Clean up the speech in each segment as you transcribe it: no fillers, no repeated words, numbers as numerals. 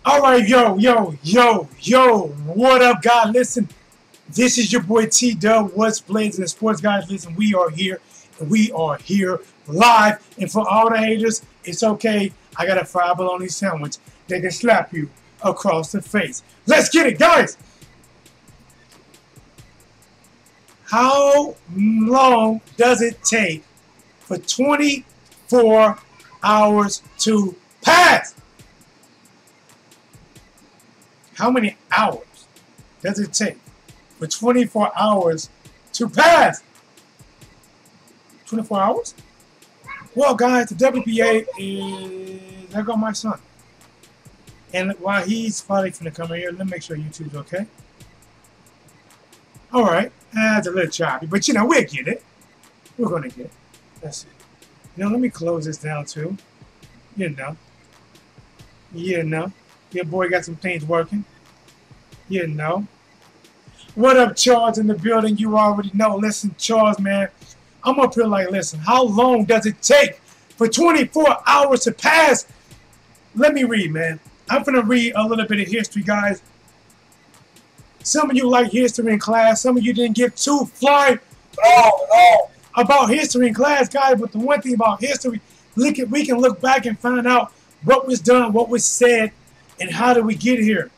All right, yo, what up, God? Listen, this is your boy T Dub. What's blazing, sports guys? Listen, we are here, and we are here live. And for all the haters, it's okay. I got a fried bologna sandwich that can slap you across the face. Let's get it, guys. How long does it take for 24 hours to pass? How many hours does it take for 24 hours to pass? 24 hours? Well, guys, the WBA is... There go my son. And while he's probably going to come in here, let me make sure YouTube's okay. All right. That's a little choppy, but, you know, we'll get it. We're going to get it. That's it. You know, let me close this down, too. You know. Your boy got some things working. You know. What up, Charles, in the building? You already know. Listen, Charles, man. I'm up here like, listen, how long does it take for 24 hours to pass? Let me read, man. I'm going to read a little bit of history, guys. Some of you like history in class. Some of you didn't give two flying about history in class, guys. But the one thing about history, we can look back and find out what was done, what was said, and how did we get here.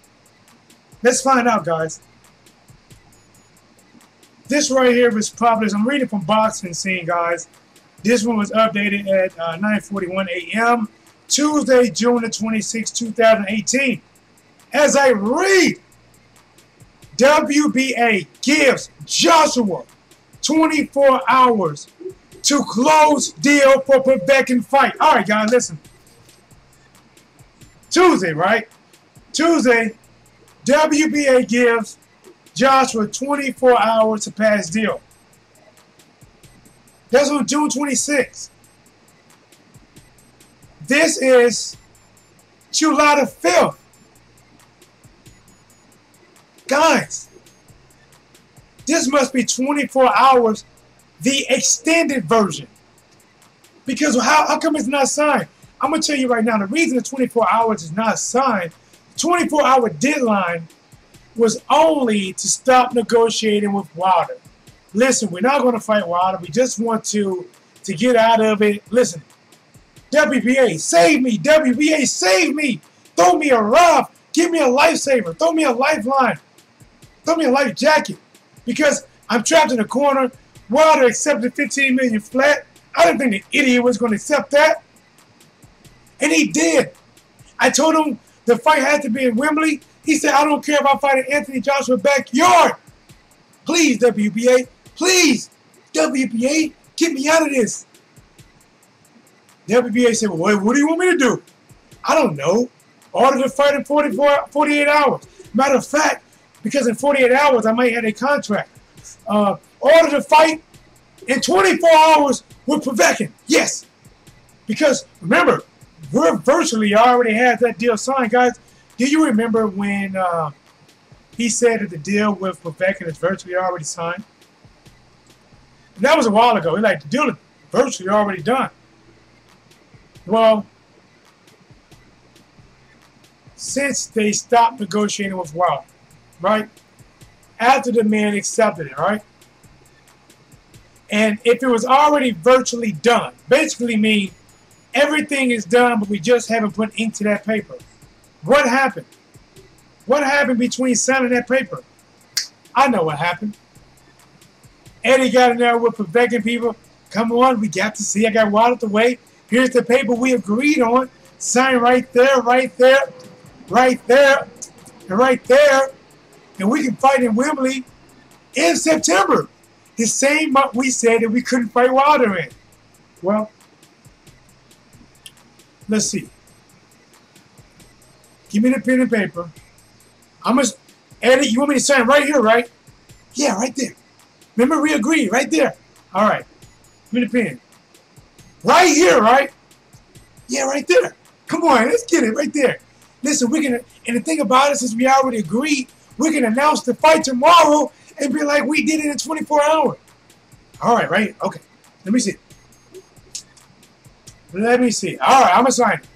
Let's find out, guys. This right here was published. I'm reading from Boxing Scene, guys. This one was updated at 9:41 a.m. Tuesday, June the 26th, 2018. As I read, WBA gives Joshua 24 hours to close deal for Povetkin fight. All right, guys, listen. Tuesday, right? Tuesday, WBA gives Joshua 24 hours to pass deal. That's on June 26th. This is July the 5th. Guys, this must be 24 hours, the extended version. Because how come it's not signed? I'm going to tell you right now, the reason the 24 hours is not signed, the 24-hour deadline was only to stop negotiating with Wilder. Listen, we're not going to fight Wilder. We just want to get out of it. Listen, WBA, save me. WBA, save me. Throw me a rough. Give me a lifesaver. Throw me a lifeline. Throw me a life jacket. Because I'm trapped in a corner. Wilder accepted $15 million flat. I didn't think the idiot was going to accept that. And he did. I told him the fight had to be in Wembley. He said, I don't care if I fight in Anthony Joshua's backyard. Please, WBA. Please, WBA, get me out of this. WBA said, well, what do you want me to do? I don't know. Order the fight in 48 hours. Matter of fact, because in 48 hours, I might have a contract. Order the fight in 24 hours with Povetkin. Yes. Because, remember, we're virtually already had that deal signed, guys. Do you remember when he said that the deal with Povetkin is virtually already signed? And that was a while ago. He's like, the deal is virtually already done. Well, since they stopped negotiating with Wilder, right? After the man accepted it, right? And if it was already virtually done, basically mean everything is done, but we just haven't put ink to that paper. What happened? What happened between signing that paper? I know what happened. Eddie got in there with Povetkin people. Come on, we got to see. I got Wilder the way. Here's the paper we agreed on. Sign right there, right there, right there, and right there. And we can fight in Wembley in September. The same month we said that we couldn't fight Wilder in. Well, let's see. Give me the pen and paper. I'm going to edit. You want me to sign right here, right? Yeah, right there. Remember, we agreed right there. All right. Give me the pen. Right here, right? Yeah, right there. Come on, let's get it right there. Listen, we're going to, and the thing about it, since we already agreed, we can announce the fight tomorrow and be like, we did it in 24 hours. All right, right? Okay. Let me see. Let me see. All right, I'm going to sign it.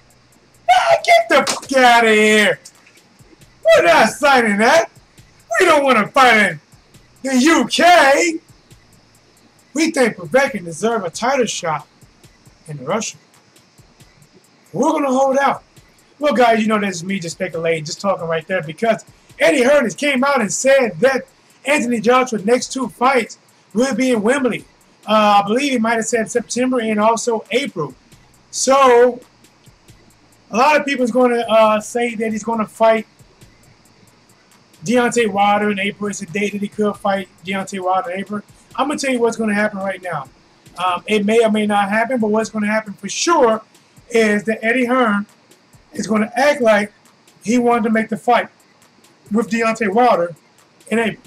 Ah, get the fuck out of here. We're not signing that. We don't want to fight in the UK. We think Povetkin deserves a title shot in Russia. We're going to hold out. Well, guys, you know this is me just speculating, just talking right there, because Eddie Hearn came out and said that Anthony Joshua's next 2 fights will be in Wembley. I believe he might have said September and also April. So, a lot of people is going to say that he's going to fight Deontay Wilder in April. It's a date that he could fight Deontay Wilder in April. I'm going to tell you what's going to happen right now. It may or may not happen, but what's going to happen for sure is that Eddie Hearn is going to act like he wanted to make the fight with Deontay Wilder in April.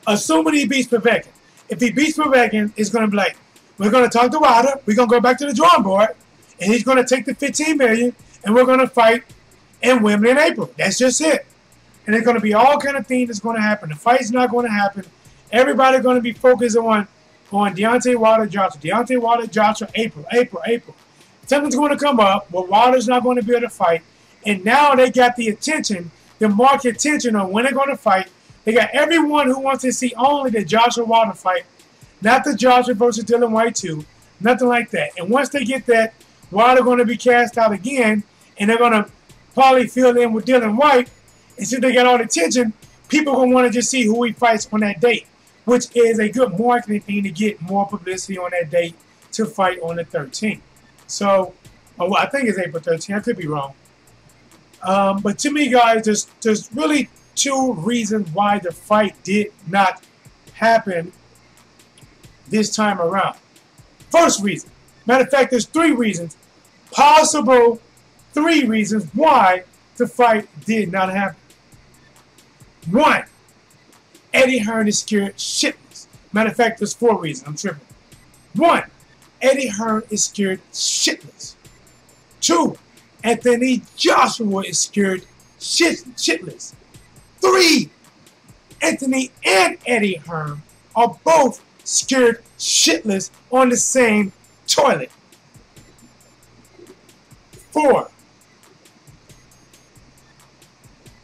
Assuming he beats Povetkin. If he beats Povetkin, it's going to be like, we're going to talk to Wilder, we're going to go back to the drawing board, and he's going to take the $15 million, and we're going to fight in Wembley in April. That's just it. And there's going to be all kind of things that's going to happen. The fight's not going to happen. Everybody's going to be focused on Deontay Wilder, Joshua. Deontay Wilder, Joshua, April. Something's going to come up where Wilder's not going to be able to fight. And now they got the attention, the market attention on when they're going to fight. They got everyone who wants to see only the Joshua Wilder fight, not the Joshua versus Dillian White 2, nothing like that. And once they get that, Wilder going to be cast out again, and they're going to probably fill in with Dillian White. And since they got all the attention, people are going to want to just see who he fights on that date, which is a good marketing thing to get more publicity on that date to fight on the 13th. So, I think it's April 13th. I could be wrong. But to me, guys, there's really 2 reasons why the fight did not happen this time around. First reason. Matter of fact, there's 3 reasons. Possible 3 reasons why the fight did not happen. 1. Eddie Hearn is scared shitless. Matter of fact, there's 4 reasons. I'm tripping. 1. Eddie Hearn is scared shitless. 2. Anthony Joshua is scared shitless. 3. Anthony and Eddie Hearn are both scared shitless on the same toilet. 4.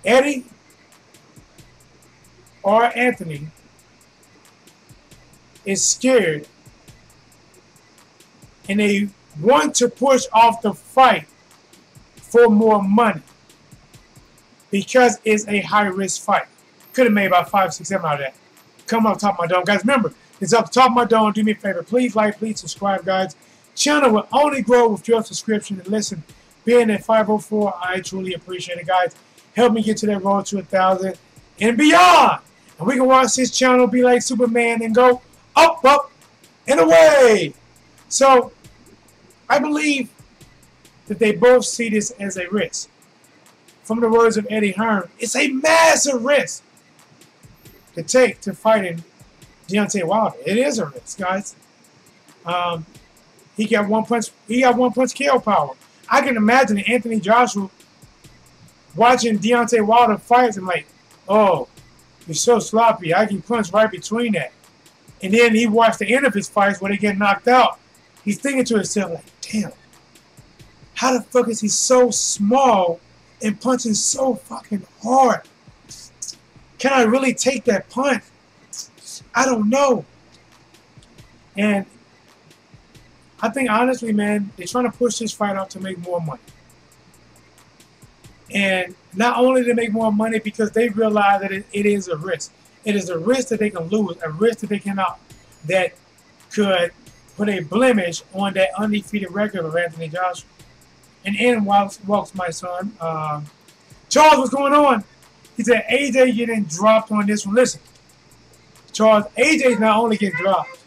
Eddie or Anthony is scared and they want to push off the fight for more money because it's a high-risk fight. Could have made about 5, 6, 7 out of that. Come up top of my dome. Guys, remember, it's up top of my dome. Do me a favor. Please like, please subscribe, guys. Channel will only grow with your subscription. And listen, being at 504, I truly appreciate it, guys. Help me get to that road to 1,000 and beyond. And we can watch this channel be like Superman and go up, up, and away. So, I believe that they both see this as a risk. From the words of Eddie Hearn, it's a massive risk to take to fighting Deontay Wilder. It is a risk, guys. He got one punch KO power. I can imagine Anthony Joshua watching Deontay Wilder fights and like, oh, you're so sloppy. I can punch right between that. And then he watched the end of his fights where they get knocked out. He's thinking to himself like, damn, how the fuck is he so small and punching so fucking hard? Can I really take that punch? I don't know. And I think honestly, man, they're trying to push this fight out to make more money. And not only to make more money because they realize that it is a risk. It is a risk that they can lose, a risk that they cannot, that could put a blemish on that undefeated record of Anthony Joshua. And in walks my son. Charles, what's going on? He said, AJ getting dropped on this one. Listen, Charles, AJ's not only getting dropped.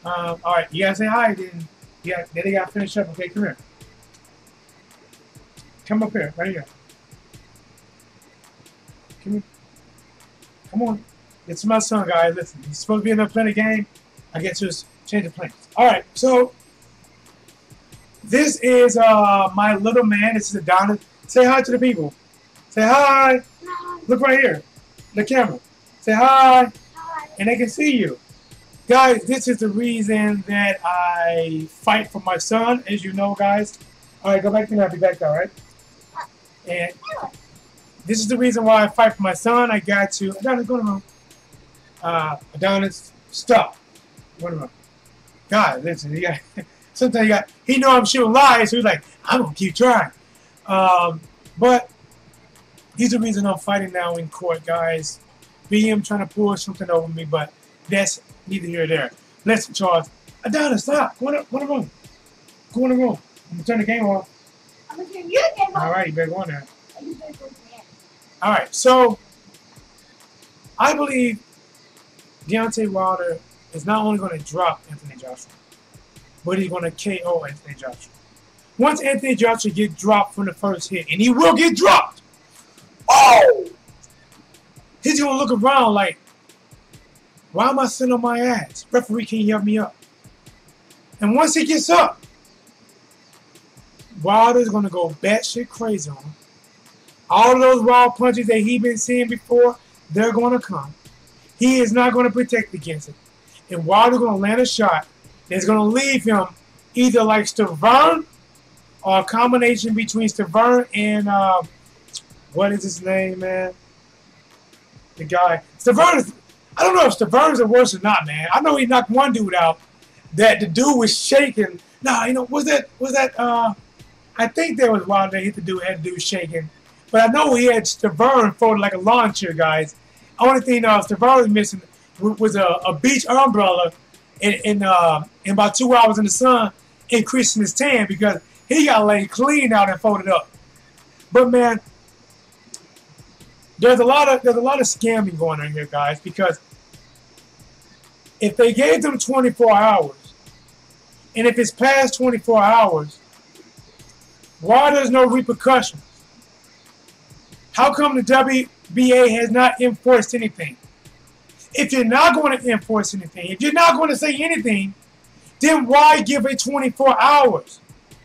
All right, you gotta say hi. Then they gotta finish up. Okay, come here. Come up here, right here. Come here. Come on. It's my son, guys. Listen, he's supposed to be in the playing game. I get to change the plans. All right, so this is my little man. This is Adonis. Say hi to the people. Say hi. Hi. Look right here. The camera. Say hi. Hi. And they can see you. Guys, this is the reason that I fight for my son, as you know, guys. All right, go back to me. I'll be back, all right? And this is the reason why I fight for my son. I got to Adonis, go to the room. Adonis, stop. Go to the room. God, listen, sometimes he know I'm shooting lies, so he's like, I'm gonna keep trying. But he's the reason I'm fighting now in court, guys. BM trying to pull something over me, but that's neither here nor there. Listen, Charles. Adonis, stop. Go in the room. Go in the room. I'm gonna turn the game off. I'm gonna turn your game off. All right, you better go in there. All right, so I believe Deontay Wilder is not only going to drop Anthony Joshua, but he's going to KO Anthony Joshua. Once Anthony Joshua gets dropped from the first hit, and he will get dropped, he's going to look around like, why am I sitting on my ass? Referee can't help me up. And once he gets up, Wilder's going to go batshit crazy on him. All of those raw punches that he's been seeing before, they're going to come. He is not going to protect against it. And Wilder's going to land a shot that's going to leave him either like Stavern or a combination between Stavern and, what is his name, man? The guy. Stavern, I don't know if Stavern's the worst or not, man. I know he knocked one dude out that the dude was shaking. Nah, was that, I think that was Wilder that hit the dude, had the dude shaking. But I know he had Stavern folded like a lawn chair, guys. Only thing Stavern was missing was a beach umbrella in about 2 hours in the sun, increasing his tan because he got laid clean out and folded up. But man, there's a lot of scamming going on here, guys, because if they gave them 24 hours, and if it's past 24 hours, why there's no repercussions? How come the WBA has not enforced anything? If you're not going to enforce anything, if you're not going to say anything, then why give it 24 hours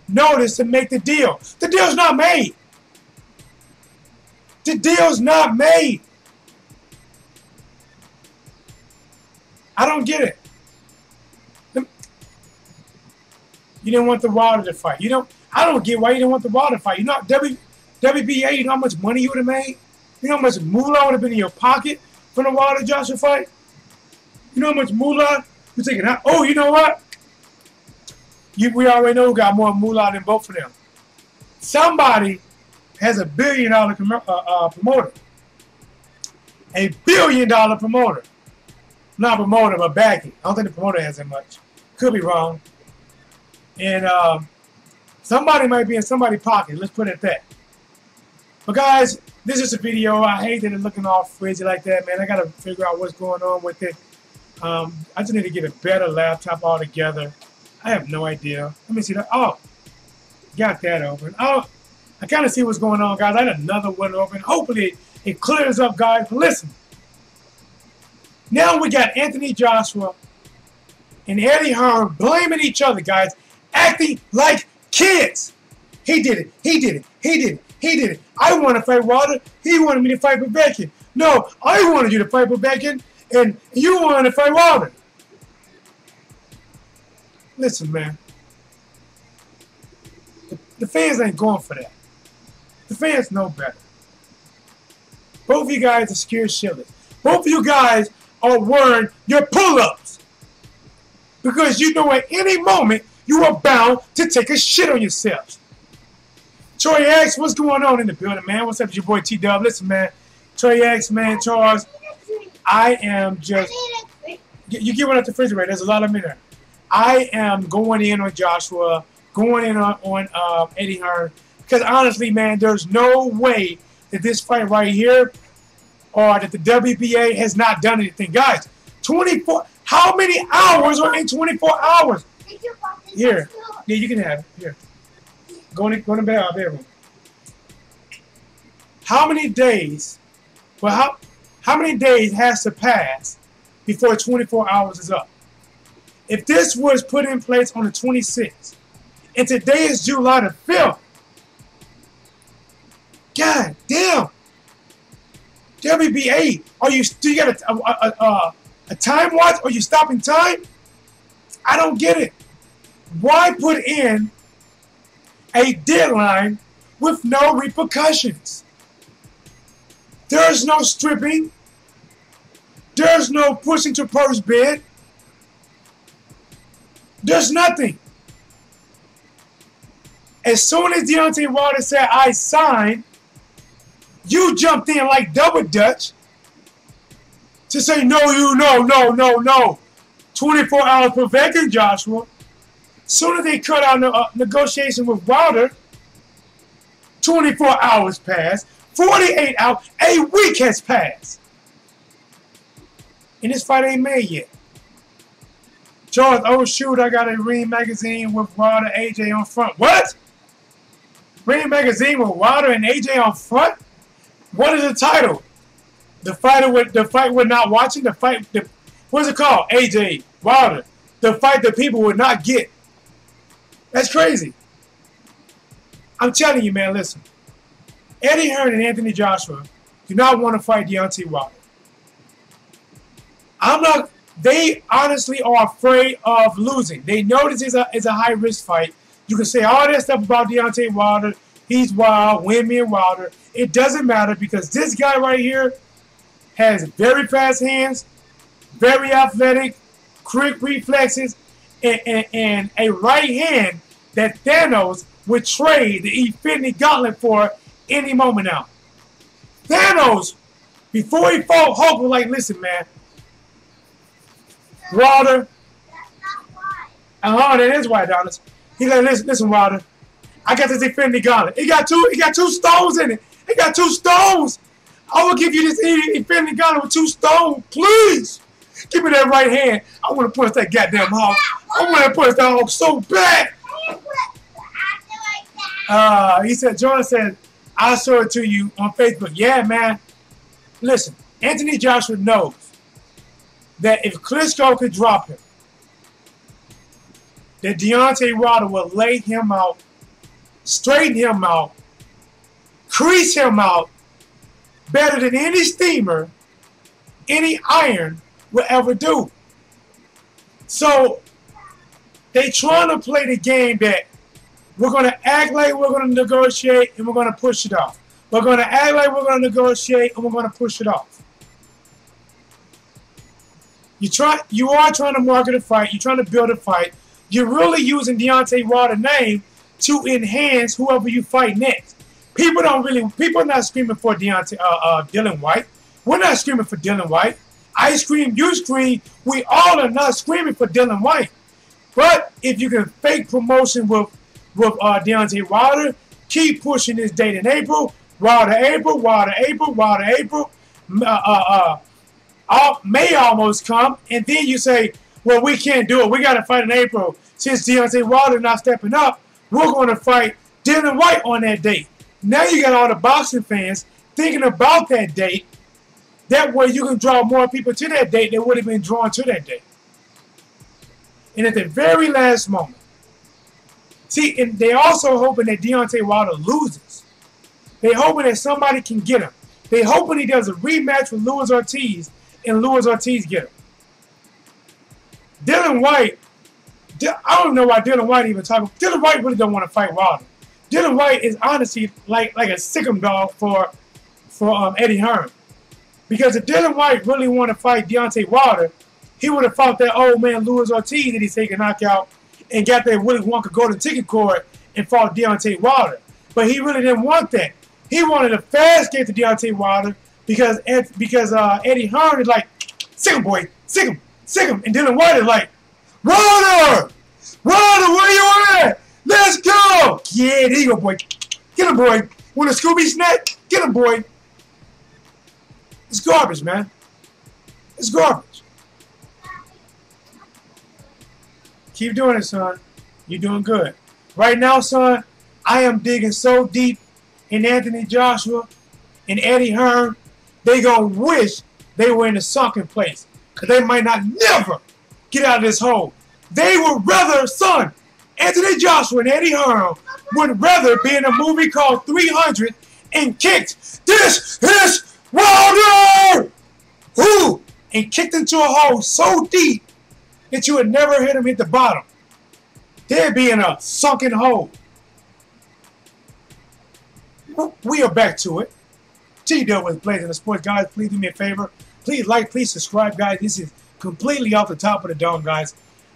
notice to make the deal? The deal's not made. The deal's not made. I don't get it. You didn't want the Wilder to fight. I don't get why you didn't want the Wilder to fight. WBA, you know how much money you would have made? You know how much moolah would have been in your pocket from the Wilder Joshua fight? You know how much moolah you're taking out? Oh, you know what? We already know who got more moolah than both of them. Somebody has $1 billion promoter. $1 billion promoter. Not promoter, but backing. I don't think the promoter has that much. Could be wrong. And somebody might be in somebody's pocket. Let's put it at that. But guys, this is a video. I hate that it's looking all crazy like that, man. I got to figure out what's going on with it. I just need to get a better laptop altogether. I have no idea. Let me see that. Oh, got that open. Oh, I kind of see what's going on, guys. I had another one open. Hopefully it clears up, guys. But listen. Now we got Anthony Joshua and Eddie Hearn blaming each other, guys. Acting like kids. He did it. He did it. He did it. He did it. I want to fight Wilder. He wanted me to fight Povetkin. No, I wanted you to fight Povetkin, and you wanted to fight Wilder. Listen, man. The fans ain't going for that. The fans know better. Both of you guys are scared shitless. Both of you guys are wearing your pull-ups because you know at any moment you are bound to take a shit on yourselves. Troy X, what's going on in the building, man? What's up, it's your boy T-Dub? Listen, man. Troy X, man, Charles, I am just... You get one at the refrigerator. There's a lot of them in there. I am going in on Joshua, going in on Eddie Hearn, because honestly, man, there's no way that this fight right here or that the WBA has not done anything. Guys, 24... How many hours are in 24 hours? Here. Yeah, you can have it. Here. Go in the bedroom. How many days? Well, how many days has to pass before 24 hours is up? If this was put in place on the 26th, and today is July the 5th, God damn. WBA, do you got a time watch? Are you stopping time? I don't get it. Why put in a deadline with no repercussions. There's no stripping. There's no pushing to first bid. There's nothing. As soon as Deontay Wilder said, I signed, you jumped in like double dutch to say, no, 24 hours Povetkin, Joshua. As soon as they cut out the negotiation with Wilder, 24 hours passed, 48 hours, a week has passed. And this fight ain't made yet. Charles, oh shoot, I got a Ring magazine with Wilder, AJ on front. What? Ring magazine with Wilder and AJ on front? What is the title? The fight we're not watching? What's it called? AJ, Wilder. The fight that people would not get. That's crazy. I'm telling you, man, listen. Eddie Hearn and Anthony Joshua do not want to fight Deontay Wilder. They honestly are afraid of losing. They know this is a high-risk fight. You can say all that stuff about Deontay Wilder. He's wild, win me and Wilder. It doesn't matter because this guy right here has very fast hands, very athletic, quick reflexes, and a right hand that Thanos would trade the Infinity Gauntlet for any moment now. Thanos, before he fought Hulk, was like, listen, man, Wilder, that is why, Adonis. He's like, listen, Wilder, I got this Infinity Gauntlet. It got two stones in it. It got 2 stones. I will give you this Infinity Gauntlet with 2 stones, please. Give me that right hand. I want to punch that goddamn Hulk. I want to punch that Hulk so bad. He said, John said, I'll show it to you on Facebook. Yeah, man. Listen, Anthony Joshua knows that if Klitschko could drop him, that Deontay Wilder will lay him out, straighten him out, crease him out better than any steamer, any iron will ever do. So they trying to play the game that we're going to act like we're going to negotiate and we're going to push it off. We're going to act like we're going to negotiate and we're going to push it off. You are trying to market a fight. You're trying to build a fight. You're really using Deontay Wilder's name to enhance whoever you fight next. People are not screaming for Dylan White. We're not screaming for Dylan White. I scream, you scream. We all are not screaming for Dylan White. But if you can fake promotion with Deontay Wilder, keep pushing this date in April. Wilder April. May almost come, and then you say, well, we can't do it. We got to fight in April. Since Deontay Wilder not stepping up, we're going to fight Dylan White on that date. Now you got all the boxing fans thinking about that date. That way you can draw more people to that date that would have been drawn to that date. And at the very last moment, see, and they also hoping that Deontay Wilder loses. They hoping that somebody can get him. They hoping he does a rematch with Luis Ortiz, and Luis Ortiz get him. Dylan White, I don't know why Dylan White even talking. Dylan White really don't want to fight Wilder. Dylan White is honestly like a sickum dog for Eddie Hearn. Because if Dylan White really want to fight Deontay Wilder, he would have fought that old man Luis Ortiz that he's taking knockout and got that Willie Wonka golden ticket cord and fought Deontay Wilder. But he really didn't want that. He wanted a fast get to Deontay Wilder because Eddie Hearn is like, sick him, boy, sick him. And Dylan White is like, Wilder, where you at? Let's go. Yeah, there you go, boy. Get him, boy. Want a Scooby snack? Get him, boy. It's garbage, man. It's garbage. Keep doing it, son. You're doing good. Right now, son, I am digging so deep in Anthony Joshua and Eddie Hearn, they gonna wish they were in a sunken place. Because they might not never get out of this hole. They would rather, son, Anthony Joshua and Eddie Hearn would rather be in a movie called 300 and kicked, this is Wilder! Who? And kicked into a hole so deep that you would never hit him hit the bottom. They'd be in a sunken hole. we are back to it. T-Dub with Blazing the Sports. Guys, please do me a favor. Please like, please subscribe, guys. This is completely off the top of the dome, guys.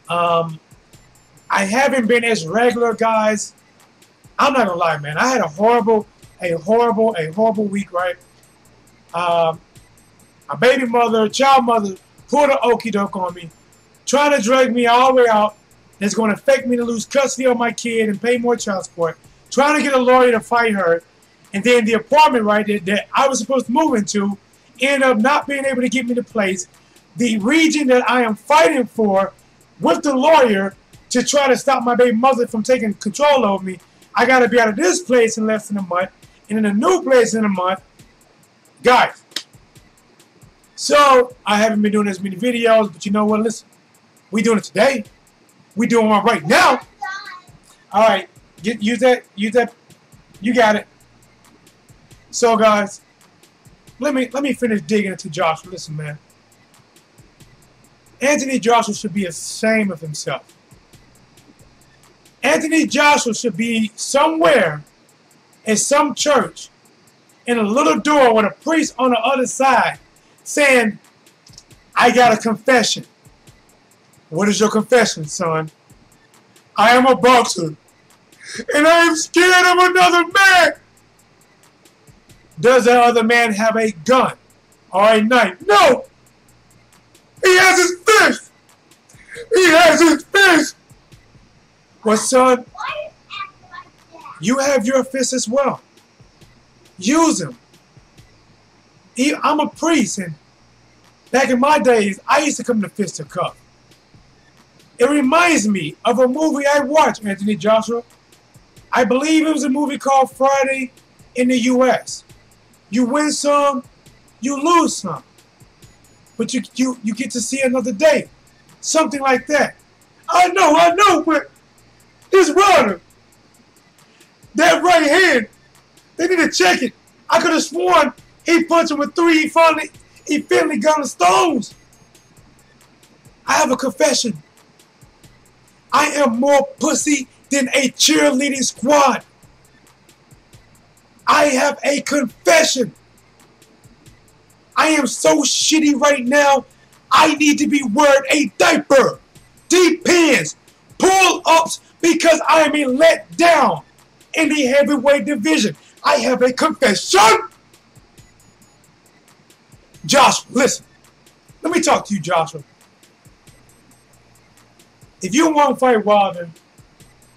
I haven't been as regular, guys. I'm not gonna lie, man. I had a horrible week, right? My baby mother, child mother, pulled an okie doke on me, trying to drag me all the way out. It's going to affect me to lose custody of my kid and pay more child support. Trying to get a lawyer to fight her. And then the apartment, right, that I was supposed to move into ended up not being able to get me the place. The region that I am fighting for with the lawyer to try to stop my baby mother from taking control of me, I got to be out of this place in less than a month. And in a new place in a month. Guys. So, I haven't been doing as many videos, but you know what? Listen. We doing it today. We doing one right now. All right. Use that. You got it. So, guys, let me finish digging into Joshua. Listen, man. Anthony Joshua should be ashamed of himself. Anthony Joshua should be somewhere in some church in a little door with a priest on the other side saying, I got a confession. What is your confession, son? I am a boxer, and I am scared of another man. Does that other man have a gun or a knife? No. He has his fist. He has his fist. Well, son, you have your fist as well. Use them. I'm a priest, and back in my days, I used to come to fisticuff. It reminds me of a movie I watched, Anthony Joshua. I believe it was a movie called Friday in the U.S. You win some, you lose some. But you get to see another day. Something like that. I know, but this runner, that right hand, they need to check it. I could have sworn he punched him with 3. He finally got the stones. I have a confession. I am more pussy than a cheerleading squad. I have a confession. I am so shitty right now, I need to be wearing a diaper, deep pants, pull-ups, because I am being let down in the heavyweight division. I have a confession. Joshua, listen. Let me talk to you, Joshua. If you won't fight Wilder,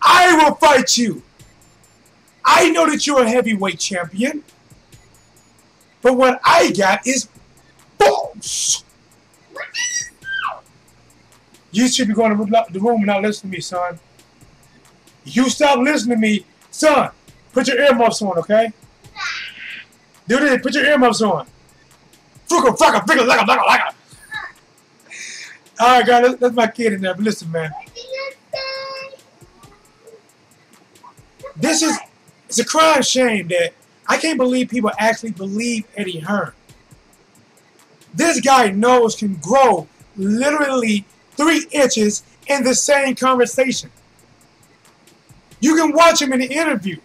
I will fight you. I know that you're a heavyweight champion. But what I got is balls. You should be going to the room and not listening to me, son. You stop listening to me, son. Put your earmuffs on, okay? Do this. Put your earmuffs on. All right, guys, that's my kid in there. But listen, man. It's a crime shame that I can't believe people actually believe Eddie Hearn. This guy nose can grow literally 3 inches in the same conversation. You can watch him in an interview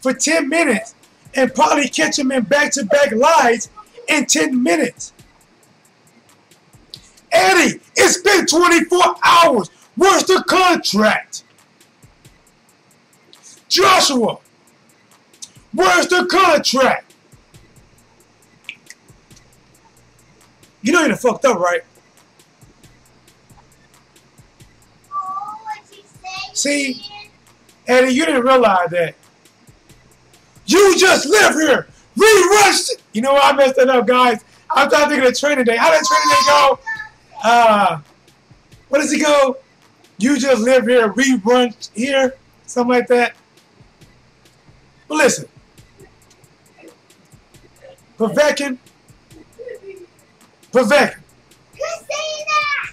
for 10 minutes and probably catch him in back-to-back lies in 10 minutes. Eddie, it's been 24 hours. Where's the contract? Joshua, where's the contract? You know you're fucked up, right? Oh, what you say? See, Eddie, you didn't realize that. You just live here. We rushed. You know what? I messed that up, guys. I'm trying to think of the training day. How did training day go? What does it go? You just live here. We run here. Something like that. But listen. Povetkin.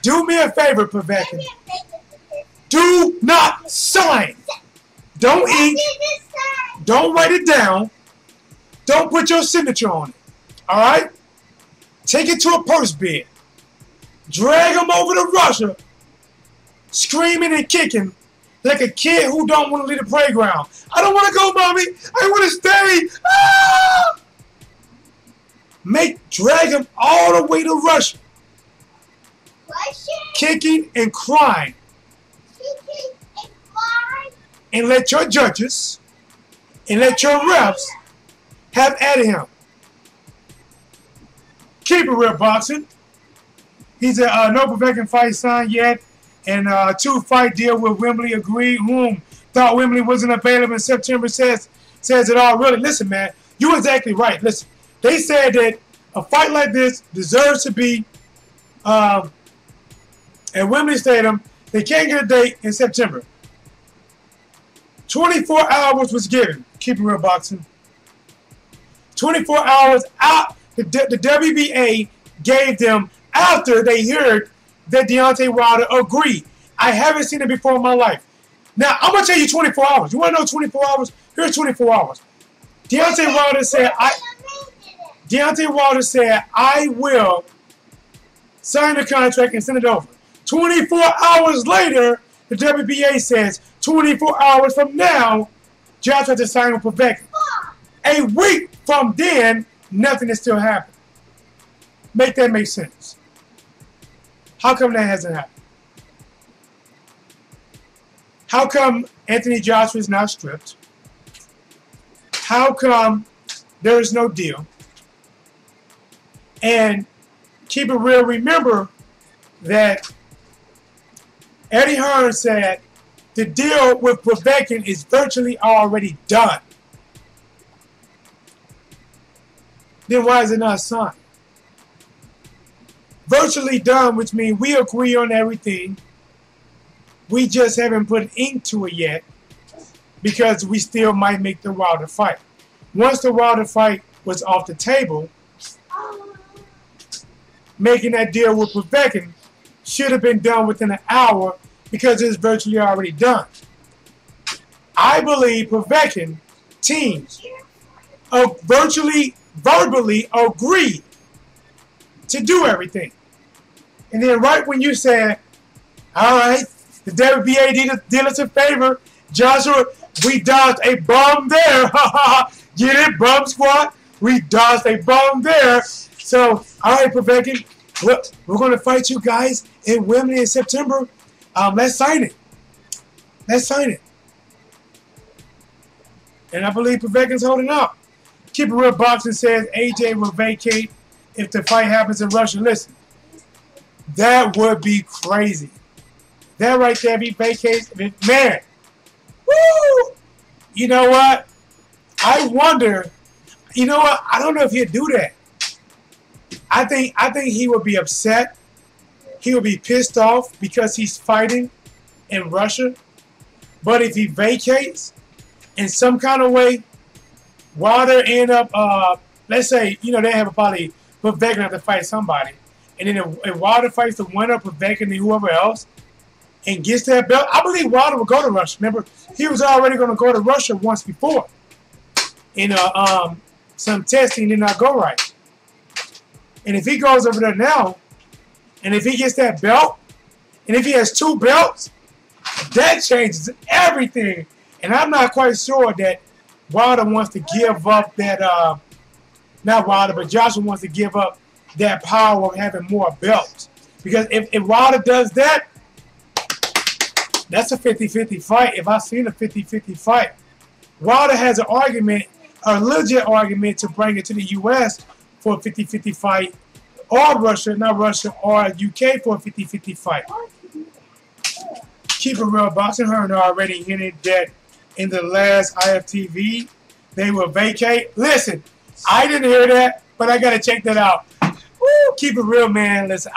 Do me a favor, Povetkin. Do not sign. Don't ink. Don't write it down. Don't put your signature on it. All right? Take it to a purse bid. Drag him over to Russia, screaming and kicking like a kid who don't want to leave the playground. I don't want to go, mommy. I want to stay. Ah! Drag him all the way to Russia. Kicking and crying. And let your judges and let your refs have at him. Keep it real, boxing. He's a no Povetkin fight signed yet, and 2-fight deal with Wembley agreed. Thought Wembley wasn't available in September says it all. Really, listen, man, you're exactly right. Listen, they said that a fight like this deserves to be at Wembley Stadium. They can't get a date in September. 24 hours was given. Keep it real, boxing. 24 hours out. The WBA gave them after they heard that Deontay Wilder agreed. I haven't seen it before in my life. Now, I'm going to tell you 24 hours. You want to know 24 hours? Here's 24 hours. Deontay Wilder said, I will sign the contract and send it over. 24 hours later, the WBA says 24 hours from now, Josh has to sign with Povetkin. A week from then, nothing is still happening. Make that make sense. How come that hasn't happened? How come Anthony Joshua is not stripped? How come there is no deal? And keep it real, remember that Eddie Hearn said the deal with Povetkin is virtually already done. Then why is it not signed? Virtually done, which means we agree on everything. We just haven't put ink to it yet because we still might make the Wilder fight. Once the Wilder fight was off the table, making that deal with Povetkin should have been done within an hour because it's virtually already done. I believe Povetkin teams verbally agreed to do everything. And then right when you said, all right, the WBA did us a favor, Joshua, we dodged a bomb there. Get it, bum squad? We dodged a bomb there. So, all right, Povetkin, look, we're going to fight you guys in Wembley in September. Let's sign it. Let's sign it. And I believe Povetkin's holding up. Keep it real, boxing says AJ will vacate if the fight happens in Russia. Listen, that would be crazy. That right there, be vacates. Man, woo! You know what? I wonder. You know what? I don't know if he'd do that. I think he would be upset. He would be pissed off because he's fighting in Russia. But if he vacates in some kind of way, Wilder end up, let's say, you know, they have a probably Povetkin have to fight somebody. And then if Wilder fights the winner, Povetkin and whoever else, and gets that belt, I believe Wilder will go to Russia. Remember, he was already going to go to Russia once before. In some testing did not go right. And if he goes over there now, and if he gets that belt, and if he has 2 belts, that changes everything. And I'm not quite sure that Wilder wants to give up that, not Wilder, but Joshua wants to give up that power of having more belts. Because if Wilder does that, that's a 50-50 fight. If I've seen a 50-50 fight, Wilder has an argument, a legit argument to bring it to the U.S. for a 50-50 fight, or Russia, not Russia, or UK for a 50-50 fight. Keep it real, boxing. Hearn already hinted that in the last IFTV they will vacate. Listen, I didn't hear that, but I got to check that out. Woo, keep it real, man. Listen,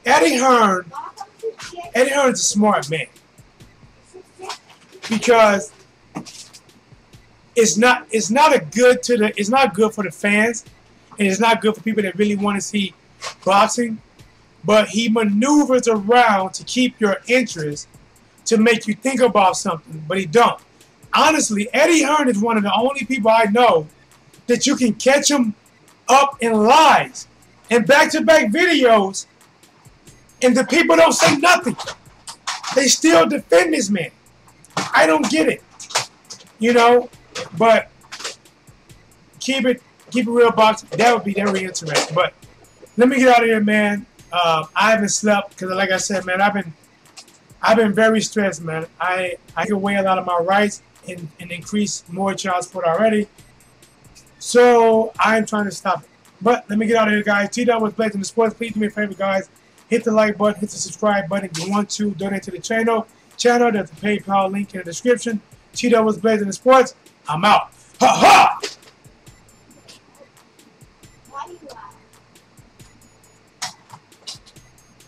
Eddie Hearn is a smart man because it's not good for the fans, and it's not good for people that really want to see boxing. But he maneuvers around to keep your interest, to make you think about something, but he don't. Honestly, Eddie Hearn is one of the only people I know that you can catch him up in lies and back-to-back videos, and the people don't say nothing. They still defend this man. I don't get it. You know, but keep it real, box. That would be very interesting. But let me get out of here, man. I haven't slept because, like I said, man, I've been very stressed, man. I can weigh a lot of my rights and increase more child support already. So I'm trying to stop it. But let me get out of here, guys. T-Dub was Blazing the Sports. Please do me a favor, guys. Hit the like button, hit the subscribe button if you want to donate to the channel. There's a PayPal link in the description. T-Dub was Blazing the Sports. I'm out. Ha ha!